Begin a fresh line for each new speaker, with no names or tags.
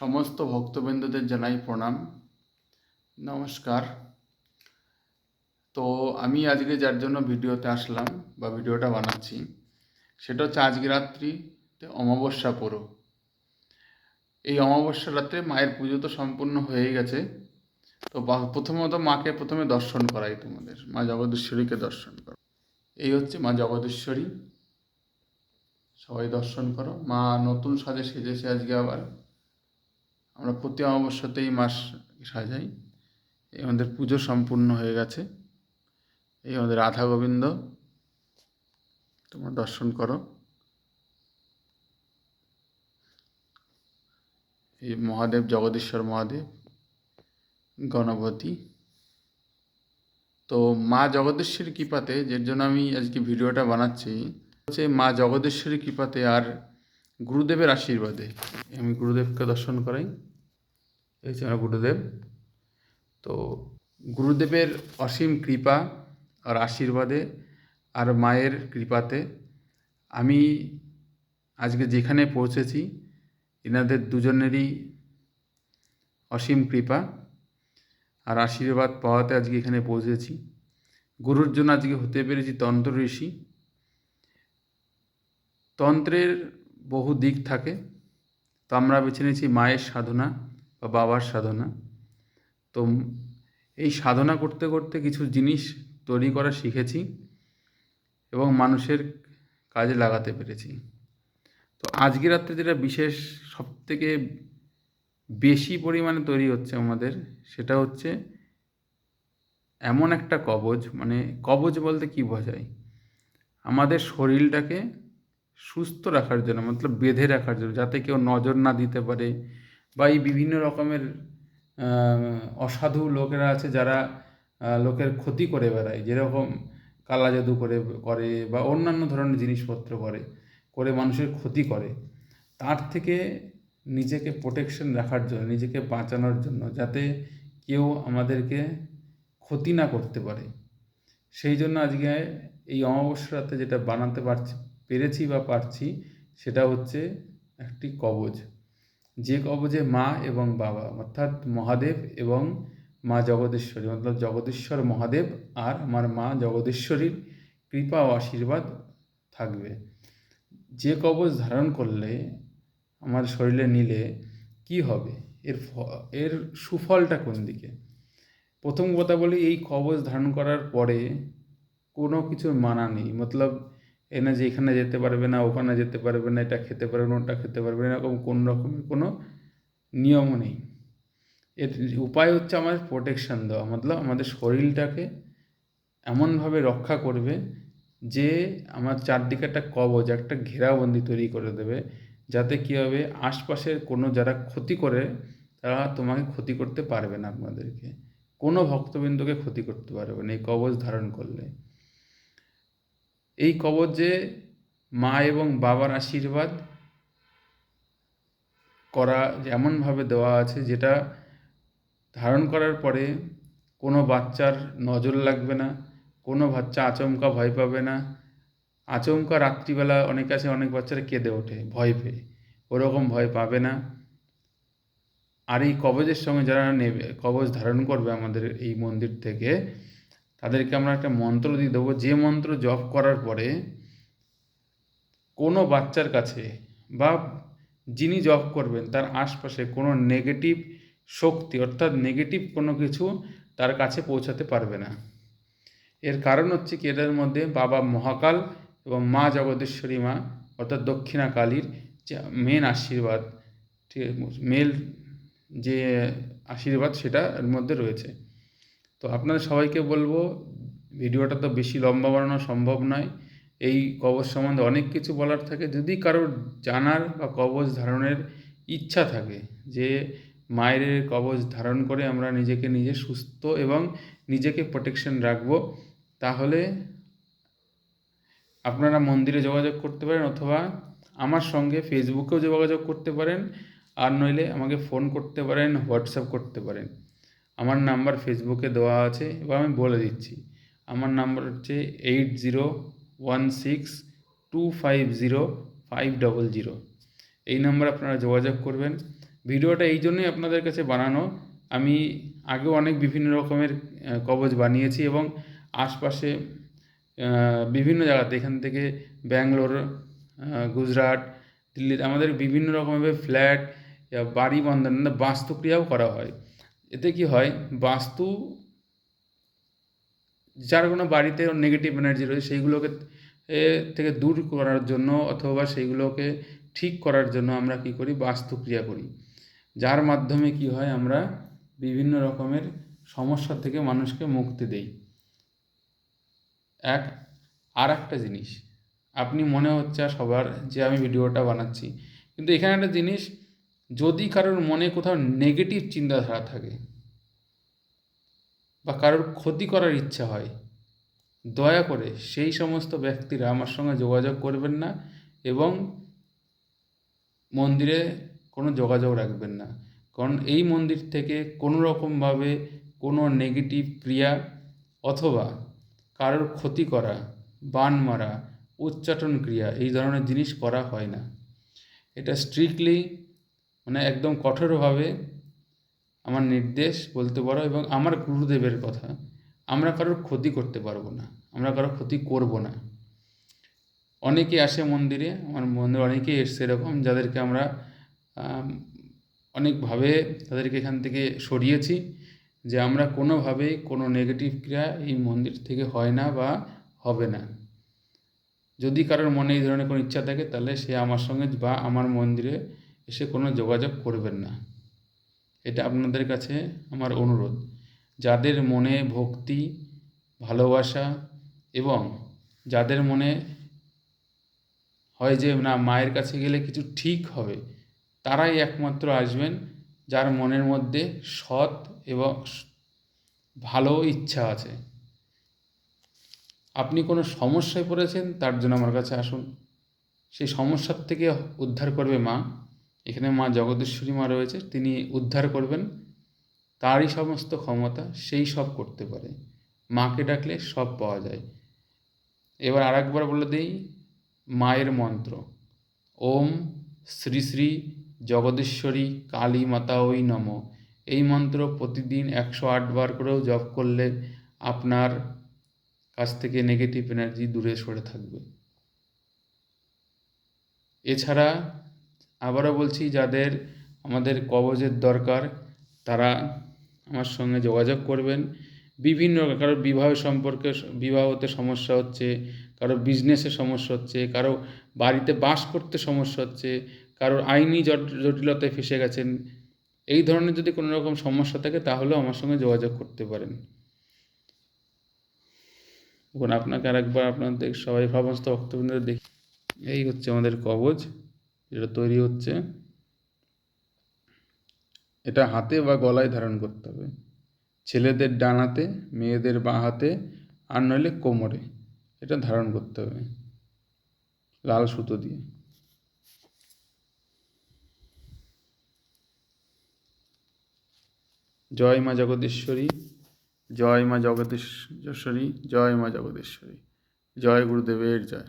সমস্ত ভক্তবৃন্দদের জানাই প্রণাম, নমস্কার। তো আমি আজকে যার জন্য ভিডিওতে আসলাম বা ভিডিওটা বানাচ্ছি সেটা হচ্ছে আজকে রাত্রিতে অমাবস্যা পুরো। এই অমাবস্যা রাত্রে মায়ের পুজো তো সম্পূর্ণ হয়ে গেছে। তো প্রথমত মাকে প্রথমে দর্শন করাই, তোমাদের মা জগদীশ্বরীকে দর্শন করো। এই হচ্ছে মা জগদীশ্বরী, সবাই দর্শন করো। মা নতুন সাজে সেজেছে আজকে আবার। আমরা প্রতি অমাবস্যাতেই মাস সাজাই। এই আমাদের পুজো সম্পূর্ণ হয়ে গেছে। এই আমাদের রাধা গোবিন্দ, তোমরা দর্শন করো। এই মহাদেব, জগদীশ্বর মহাদেব, গণপতি। তো মা জগদীশ্বরী কৃপাতে, যার জন্য আমি আজকে ভিডিওটা বানাচ্ছি, হচ্ছে মা জগদীশ্বরী কৃপাতে আর গুরুদেবের আশীর্বাদে। আমি গুরুদেবকে দর্শন করাই। এই হচ্ছে আমার গুরুদেব। তো গুরুদেবের অসীম কৃপা আর আশীর্বাদে আর মায়ের কৃপাতে আমি আজকে যেখানে পৌঁছেছি, এনাদের দুজনেরই অসীম কৃপা আর আশীর্বাদ পাওয়াতে আজকে এখানে পৌঁছেছি। গুরুর জন্য আজকে হতে পেরেছি তন্ত্র ঋষি। তন্ত্রের বহু দিক থাকে, তো আমরা বেছে নিয়েছি মায়ের সাধনা বা বাবার সাধনা। তো এই সাধনা করতে করতে কিছু জিনিস তৈরি করা শিখেছি এবং মানুষের কাজে লাগাতে পেরেছি। তো আজকে রাত্রে যেটা বিশেষ সবথেকে বেশি পরিমাণে তৈরি হচ্ছে আমাদের, সেটা হচ্ছে এমন একটা কবচ। মানে কবচ বলতে কি বোঝায়? আমাদের শরীরটাকে সুস্থ রাখার জন্য, মতলব বেঁধে রাখার জন্য, যাতে কেউ নজর না দিতে পারে, বা এই বিভিন্ন রকমের অসাধু লোকেরা আছে যারা লোকের ক্ষতি করে বেড়ায়, যেরকম কালা জাদু করে করে বা অন্যান্য ধরনের জিনিসপত্র করে মানুষের ক্ষতি করে, তার থেকে নিজেকে প্রোটেকশন রাখার জন্য, নিজেকে বাঁচানোর জন্য, যাতে কেউ আমাদেরকে ক্ষতি না করতে পারে, সেই জন্য আজকে এই অমাবস্যা রাতে যেটা বানাতে পেরেছি বা পারছি, সেটা হচ্ছে একটি কবচ। যে কবচে মা এবং বাবা, অর্থাৎ মহাদেব এবং মা জগদীশ্বরী, অর্থাৎ জগদীশ্বর মহাদেব আর আমার মা জগদীশ্বরীর কৃপা ও আশীর্বাদ থাকবে। যে কবচ ধারণ করলে, আমার শরীরে নিলে কি হবে, এর সুফলটা কোন দিকে? প্রথম কথা বলি, এই কবচ ধারণ করার পরে কোনো কিছুর মানা নেই। মতলব এ না যে এখানে যেতে পারবে না, ওখানে যেতে পারবে না, এটা খেতে পারবে না, ওটা খেতে পারবে না, এরকম কোনো রকমের কোনো নিয়মও নেই। এর উপায় হচ্ছে আমাদের প্রোটেকশান দেওয়া, মতলব আমাদের শরীরটাকে এমনভাবে রক্ষা করবে যে আমার চারদিকে একটা কবচ, একটা ঘেরাবন্দি তৈরি করে দেবে, যাতে কী হবে, আশপাশের কোনো যারা ক্ষতি করে তারা তোমাকে ক্ষতি করতে পারবে না, আপনাদেরকে কোনো ভক্তবৃন্দকে ক্ষতি করতে পারবে না এই কবচ ধারণ করলে। এই কবচে মা এবং বাবার আশীর্বাদ করা এমনভাবে দেওয়া আছে, যেটা ধারণ করার পরে কোনো বাচ্চার নজর লাগবে না, কোনো বাচ্চা আচমকা ভয় পাবে না। আচমকা রাত্রিবেলা অনেক বাচ্চারা কেঁদে ওঠে ভয় পেয়ে, ওরকম ভয় পাবে না। আর এই কবচের সঙ্গে যারা নেবে, কবচ ধারণ করবে আমাদের এই মন্দির থেকে, তাদেরকে আমরা একটা মন্ত্র দিয়ে দেবো, যে মন্ত্র জপ করার পরে কোনো বাচ্চার কাছে বা যিনি জপ করবেন তার আশপাশে কোনো নেগেটিভ শক্তি, অর্থাৎ নেগেটিভ কোনো কিছু তার কাছে পৌঁছাতে পারবে না। এর কারণ হচ্ছে কি, এটার মধ্যে বাবা মহাকাল এবং মা জগদীশ্বরী মা, অর্থাৎ দক্ষিণা কালীর যে মেন আশীর্বাদ, ঠিক আছে, মেল যে আশীর্বাদ, সেটা এর মধ্যে রয়েছে। তো আপনাদের সবাইকে বলবো, ভিডিওটা তো বেশি লম্বা বানানো সম্ভব নয়। এই কবচ সম্বন্ধে অনেক কিছু বলার থাকে। যদি কারোর জানার বা কবচ ধারণের ইচ্ছা থাকে, যে মায়ের কবচ ধারণ করে আমরা নিজেকে নিজে সুস্থ এবং নিজেকে প্রোটেকশন রাখবো, তাহলে আপনারা মন্দিরে যোগাযোগ করতে পারেন, অথবা আমার সঙ্গে ফেসবুকেও যোগাযোগ করতে পারেন, আর নইলে আমাকে ফোন করতে পারেন, হোয়াটসঅ্যাপ করতে পারেন। আমার নাম্বার ফেসবুকে দেওয়া আছে, এবং আমি বলে দিচ্ছি। আমার নাম্বার হচ্ছে 8016250500। এই নাম্বারে আপনারা যোগাযোগ করবেন। ভিডিওটা এই জন্যই আপনাদের কাছে বানানো, আমি আগেও অনেক বিভিন্ন রকমের কবচ বানিয়েছি এবং আশপাশে বিভিন্ন জায়গাতে, এখান থেকে ব্যাঙ্গালোর, গুজরাট, দিল্লিতে আমাদের বিভিন্ন রকমের ফ্ল্যাট, বাড়ি বন্ধন, বাস্তুক্রিয়াও করা হয়। এতে কি হয়, বাস্তু, যার কোনো বাড়িতে নেগেটিভ এনার্জি রয়েছে সেইগুলোকে থেকে দূর করার জন্য অথবা সেইগুলোকে ঠিক করার জন্য আমরা কি করি, বাস্তুক্রিয়া করি, যার মাধ্যমে কি হয়, আমরা বিভিন্ন রকমের সমস্যা থেকে মানুষকে মুক্তি দেই। আর একটা জিনিস, আপনি মনে হচ্ছে সবার যে আমি ভিডিওটা বানাচ্ছি, কিন্তু এখানে একটা জিনিস, যদি কারোর মনে কোথাও নেগেটিভ চিন্তাধারা থাকে বা কারোর ক্ষতি করার ইচ্ছা হয়, দয়া করে সেই সমস্ত ব্যক্তিরা আমার সঙ্গে যোগাযোগ করবেন না এবং মন্দিরে কোনো যোগাযোগ রাখবেন না। কারণ এই মন্দির থেকে কোনো রকমভাবে কোনো নেগেটিভ ক্রিয়া অথবা কারোর ক্ষতি করা, বান মারা, উচ্চাটন ক্রিয়া এই ধরনের জিনিস করা হয় না। এটা স্ট্রিক্টলি, মানে একদম কঠোরভাবে আমার নির্দেশ বলতে পারো, এবং আমার গুরুদেবের কথা, আমরা কারোর ক্ষতি করতে পারবো না, আমরা কারোর ক্ষতি করব না। অনেকে আসে মন্দিরে, আমার মন্দিরে অনেকেই এসছে এরকম, যাদেরকে আমরা অনেকভাবে তাদেরকে এখান থেকে সরিয়েছি, যে আমরা কোনোভাবেই কোনো নেগেটিভ ক্রিয়া এই মন্দির থেকে হয় না বা হবে না। যদি কারোর মনে এই ধরনের কোনো ইচ্ছা থাকে, তাহলে সে আমার সঙ্গে বা আমার মন্দিরে এসে কোনো যোগাযোগ করবেন না। এটা আপনাদের কাছে আমার অনুরোধ। যাদের মনে ভক্তি, ভালোবাসা এবং যাদের মনে হয় যে না, মায়ের কাছে গেলে কিছু ঠিক হবে, তারাই একমাত্র আসবেন, যার মনের মধ্যে সৎ এবং ভালো ইচ্ছা আছে। আপনি কোনো সমস্যায় পড়েছেন, তার জন্য আমার কাছে আসুন, সেই সমস্যার থেকে উদ্ধার করবে মা। এখানে মা জগদীশ্বরী মা রয়েছে, তিনি উদ্ধার করবেন, তারই সমস্ত ক্ষমতা, সেই সব করতে পারে। মাকে ডাকলে সব পাওয়া যায়। এবার আরেকবার বলে দিই মায়ের মন্ত্র, ওম শ্রী শ্রী জগদীশ্বরী কালী মাতা ওই নম। এই মন্ত্র প্রতিদিন 108 বার করেও জপ করলে আপনার কাছ থেকে নেগেটিভ এনার্জি দূরে সরে থাকবে। এছাড়া আবারও বলছি, যাদের আমাদের কবচের দরকার, তারা আমার সঙ্গে যোগাযোগ করবেন। বিভিন্ন কারো বিবাহতে সমস্যা হচ্ছে, কারো বিজনেসে সমস্যা হচ্ছে, কারো বাড়িতে বাস করতে সমস্যা হচ্ছে, কারোর আইনি জটিলতায় ফেসে গেছেন, এই ধরনের যদি কোনো রকম সমস্যা থাকে, তাহলেও আমার সঙ্গে যোগাযোগ করতে পারেন। এখন আপনাকে আরেকবার আপনাদের সবাই সমস্ত ভক্তবৃন্দদের দেখি, এই হচ্ছে আমাদের কবচ, যেটা তৈরি হচ্ছে। এটা হাতে বা গলায় ধারণ করতে হবে, ছেলেদের ডান হাতে, মেয়েদের বাঁ হাতে, আর নইলে কোমরে এটা ধারণ করতে হবে লাল সুতো দিয়ে। জয় মা জগদীশ্বরী, জয় মা জগদীশ্বরী, জয় মা জগদীশ্বরী, জয় গুরুদেবের জয়।